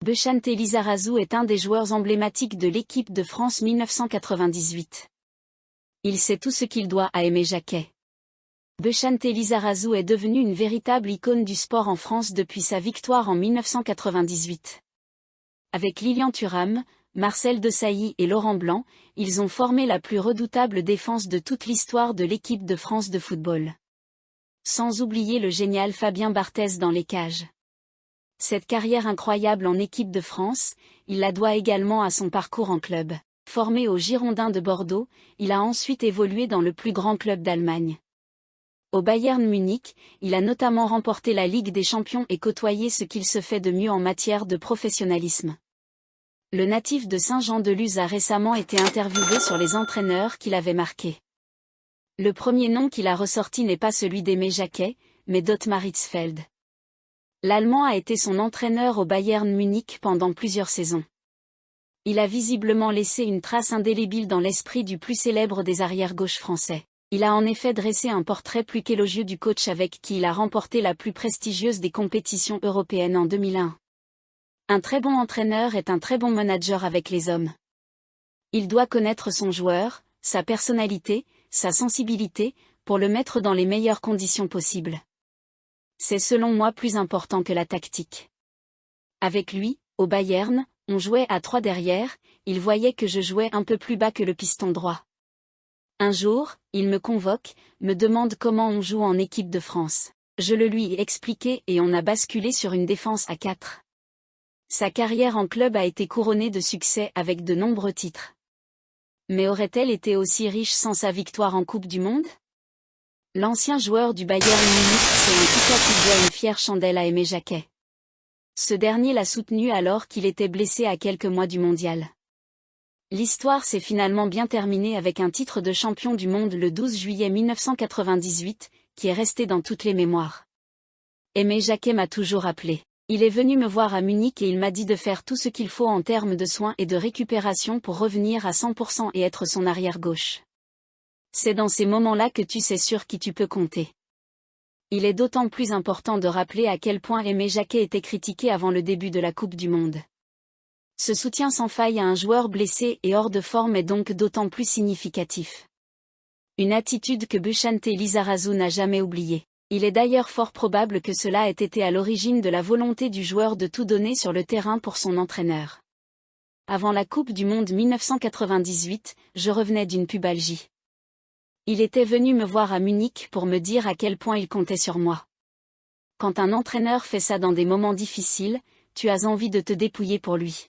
Bechante Lizarazu est un des joueurs emblématiques de l'équipe de France 1998. Il sait tout ce qu'il doit à Aimé Jacquet. Bechante Lizarazu est devenu une véritable icône du sport en France depuis sa victoire en 1998. Avec Lilian Thuram, Marcel Desailly et Laurent Blanc, ils ont formé la plus redoutable défense de toute l'histoire de l'équipe de France de football. Sans oublier le génial Fabien Barthez dans les cages. Cette carrière incroyable en équipe de France, il la doit également à son parcours en club. Formé aux Girondins de Bordeaux, il a ensuite évolué dans le plus grand club d'Allemagne. Au Bayern Munich, il a notamment remporté la Ligue des Champions et côtoyé ce qu'il se fait de mieux en matière de professionnalisme. Le natif de Saint-Jean-de-Luz a récemment été interviewé sur les entraîneurs qu'il avait marqués. Le premier nom qu'il a ressorti n'est pas celui d'Aimé Jacquet, mais d'Ottmar Hitzfeld. L'Allemand a été son entraîneur au Bayern Munich pendant plusieurs saisons. Il a visiblement laissé une trace indélébile dans l'esprit du plus célèbre des arrières-gauches français. Il a en effet dressé un portrait plus qu'élogieux du coach avec qui il a remporté la plus prestigieuse des compétitions européennes en 2001. Un très bon entraîneur est un très bon manager avec les hommes. Il doit connaître son joueur, sa personnalité, sa sensibilité, pour le mettre dans les meilleures conditions possibles. C'est selon moi plus important que la tactique. Avec lui, au Bayern, on jouait à 3 derrière, il voyait que je jouais un peu plus bas que le piston droit. Un jour, il me convoque, me demande comment on joue en équipe de France. Je le lui ai expliqué et on a basculé sur une défense à 4. Sa carrière en club a été couronnée de succès avec de nombreux titres. Mais aurait-elle été aussi riche sans sa victoire en Coupe du Monde ? L'ancien joueur du Bayern Munich sait toutefois qu'il doit une fière chandelle à Aimé Jacquet. Ce dernier l'a soutenu alors qu'il était blessé à quelques mois du mondial. L'histoire s'est finalement bien terminée avec un titre de champion du monde le 12 juillet 1998, qui est resté dans toutes les mémoires. Aimé Jacquet m'a toujours appelé. Il est venu me voir à Munich et il m'a dit de faire tout ce qu'il faut en termes de soins et de récupération pour revenir à 100% et être son arrière-gauche. C'est dans ces moments-là que tu sais sur qui tu peux compter. Il est d'autant plus important de rappeler à quel point Aimé Jacquet était critiqué avant le début de la Coupe du Monde. Ce soutien sans faille à un joueur blessé et hors de forme est donc d'autant plus significatif. Une attitude que Bechante Lizarazu n'a jamais oubliée. Il est d'ailleurs fort probable que cela ait été à l'origine de la volonté du joueur de tout donner sur le terrain pour son entraîneur. Avant la Coupe du Monde 1998, je revenais d'une pubalgie. Il était venu me voir à Munich pour me dire à quel point il comptait sur moi. Quand un entraîneur fait ça dans des moments difficiles, tu as envie de te dépouiller pour lui.